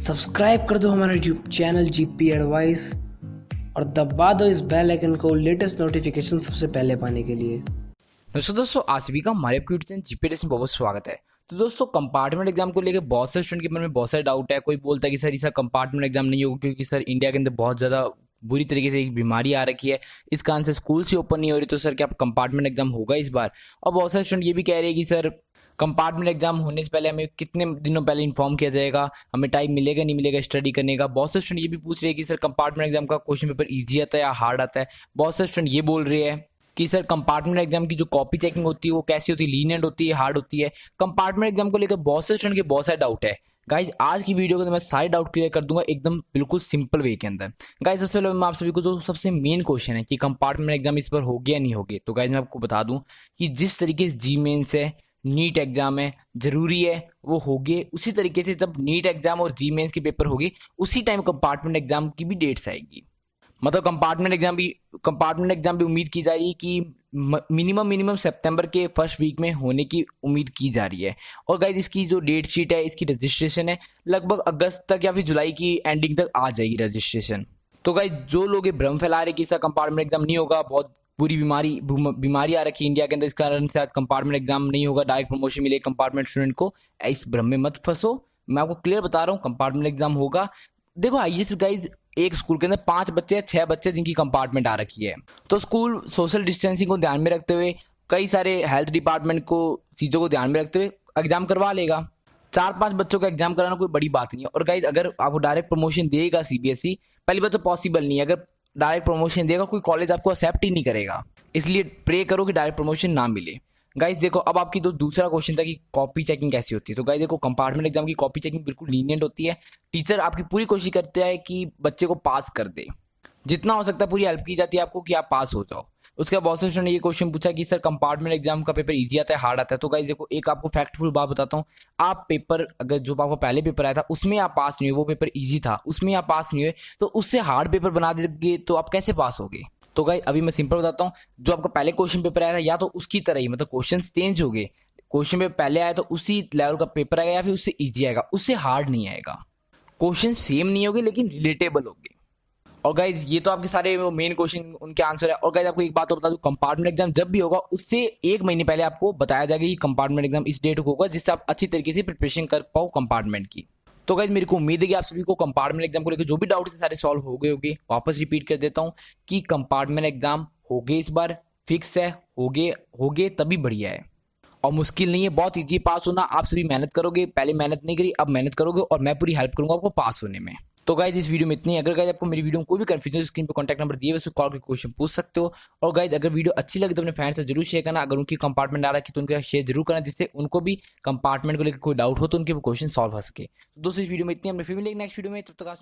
Subscribe कर दो हमारा यूट्यूब चैनल जीपी एडवाइस और दबा दो इस बेल आइकन को लेटेस्ट नोटिफिकेशन सबसे पहले पाने के लिए। दोस्तों आज भी का हमारे क्यूट जीपीएस में बहुत स्वागत है। तो दोस्तों कंपार्टमेंट एग्जाम को लेकर बहुत सारे स्टूडेंट के मन में बहुत सारे डाउट है। कोई बोलता है कि सर इसका कंपार्टमेंट एग्जाम नहीं होगा क्योंकि सर इंडिया के अंदर बहुत ज़्यादा बुरी तरीके से एक बीमारी आ रखी है, इस कारण से स्कूल से ओपन नहीं हो रही, तो सर क्या कंपार्टमेंट एग्जाम होगा इस बार। और बहुत सारे स्टूडेंट ये भी कह रहे हैं कि सर कंपार्टमेंट एग्जाम होने से पहले हमें कितने दिनों पहले इन्फॉर्म किया जाएगा, हमें टाइम मिलेगा नहीं मिलेगा स्टडी करने का। बहुत से स्टूडेंट ये भी पूछ रहे हैं कि सर कंपार्टमेंट एग्जाम का क्वेश्चन पेपर ईजी आता है या हार्ड आता है। बहुत से स्टूडेंट ये बोल रहे हैं कि सर कंपार्टमेंट एग्जाम की जो कॉपी चेकिंग होती है वो कैसी होती है, लीनियंट होती है, हार्ड होती है। कंपार्टमेंट एग्जाम को लेकर बहुत से स्टूडेंट के बहुत सारे डाउट है। गाइज आज की वीडियो के अंदर मैं सारे डाउट क्लियर कर दूंगा एकदम बिल्कुल सिंपल वे के अंदर। गाइज सबसे पहले मैं आप सभी को जो सबसे मेन क्वेश्चन है कि कंपार्टमेंट एग्जाम इस पर हो गया नहीं हो गया, तो गाइज मैं आपको बता दूं कि जिस तरीके से जी मेंस है, नीट एग्जाम है, जरूरी है वो हो गए, उसी तरीके से जब नीट एग्जाम और जी मेंस के पेपर होगी उसी टाइम कंपार्टमेंट एग्जाम की भी डेट्स आएगी। मतलब कंपार्टमेंट एग्जाम भी उम्मीद की जा रही है कि मिनिमम सितंबर के फर्स्ट वीक में होने की उम्मीद की जा रही है। और गाइज इसकी जो डेट शीट है, इसकी रजिस्ट्रेशन है लगभग अगस्त तक या फिर जुलाई की एंडिंग तक आ जाएगी रजिस्ट्रेशन। तो गाइज जो लोग ये भ्रम फैला रहे कि इसका कंपार्टमेंट एग्जाम नहीं होगा, बहुत पूरी बीमारी आ रखी है इंडिया के अंदर, इस कारण से आज कंपार्टमेंट एग्जाम नहीं होगा, डायरेक्ट प्रमोशन मिले कंपार्टमेंट स्टूडेंट को, इस भ्रम में मत फंसो। मैं आपको क्लियर बता रहा हूँ कंपार्टमेंट एग्जाम होगा। देखो आइए गाइज, एक स्कूल के अंदर 5 बच्चे या 6 बच्चे जिनकी कंपार्टमेंट आ रखी है, तो स्कूल सोशल डिस्टेंसिंग को ध्यान में रखते हुए, कई सारे हेल्थ डिपार्टमेंट को चीज़ों को ध्यान में रखते हुए एग्जाम करवा लेगा। 4-5 बच्चों का एग्जाम कराना कोई बड़ी बात नहीं है। और गाइज अगर आपको डायरेक्ट प्रमोशन देगा सीबीएसई, पहली बात तो पॉसिबल नहीं है, अगर डायरेक्ट प्रमोशन देगा कोई कॉलेज आपको एक्सेप्ट ही नहीं करेगा, इसलिए प्रे करो कि डायरेक्ट प्रमोशन ना मिले। गाइज देखो अब आपकी जो दूसरा क्वेश्चन था कि कॉपी चेकिंग कैसी होती है, तो गाइज देखो कंपार्टमेंट एग्जाम की कॉपी चेकिंग बिल्कुल लीनियंट होती है। टीचर आपकी पूरी कोशिश करते हैं कि बच्चे को पास कर दे, जितना हो सकता है पूरी हेल्प की जाती है आपको कि आप पास हो जाओ। उसके बाद बहुत से स्टूडेंट ने ये क्वेश्चन पूछा कि सर कंपार्टमेंट एग्जाम का पेपर इजी आता है हार्ड आता है, तो गाइज देखो एक आपको फैक्टफुल बात बताता हूँ, आप पेपर अगर जो आपको पहले पेपर आया था उसमें आप पास नहीं हुए, वो पेपर ईजी था उसमें आप पास नहीं हुए, तो उससे हार्ड पेपर बना देंगे तो आप कैसे पास होगे। तो गाइस अभी मैं सिंपल बताता हूँ, जो आपका पहले क्वेश्चन पेपर आया था या तो उसकी तरह ही, मतलब क्वेश्चन चेंज हो गए, क्वेश्चन पेपर पहले आया तो उसी लेवल का पेपर आएगा या फिर उससे इजी आएगा, उससे हार्ड नहीं आएगा। क्वेश्चन सेम नहीं होंगे लेकिन रिलेटेबल होंगे। और गाइज ये तो आपके सारे मेन क्वेश्चन उनके आंसर है। और गाइज आपको एक बात तो बता दूं, कंपार्टमेंट एग्जाम जब भी होगा उससे 1 महीने पहले आपको बताया जाएगा कि कंपार्टमेंट एग्जाम इस डेट को होगा, जिससे आप अच्छी तरीके से प्रिपरेशन कर पाओ कंपार्टमेंट की। तो गाइज मेरे को उम्मीद है कि आप सभी को कंपार्टमेंट एग्जाम को लेकर जो भी डाउट है सारे सॉल्व हो गए होंगे। वापस रिपीट कर देता हूँ कि कंपार्टमेंट एग्जाम हो गए इस बार, फिक्स है, हो गए तभी बढ़िया है और मुश्किल नहीं है, बहुत ईजी पास होना। आप सभी मेहनत करोगे, पहले मेहनत नहीं करी अब मेहनत करोगे और मैं पूरी हेल्प करूंगा आपको पास होने में। तो गाइज इस वीडियो में इतनी। अगर गाइज आपको मेरी वीडियो में कोई भी कंफ्यूजन, स्क्रीन पर कॉन्टैक्ट नंबर दिए हुए कॉल करके क्वेश्चन पूछ सकते हो। और गाइज अगर वीडियो अच्छी लगी तो अपने फ्रेंड्स से जरूर शेयर करना, अगर उनकी कंपार्टमेंट आ रहा है तो उनके साथ शेयर जरूर करना, जिससे उनको भी कंपार्टमेंट को लेकर कोई डाउट हो तो उनके क्वेश्चन सॉल्व हो सके। तो दोस्तों इस वीडियो में इतनी, हमने फिर मिलेंगे नेक्स्ट वीडियो में, तब तक आप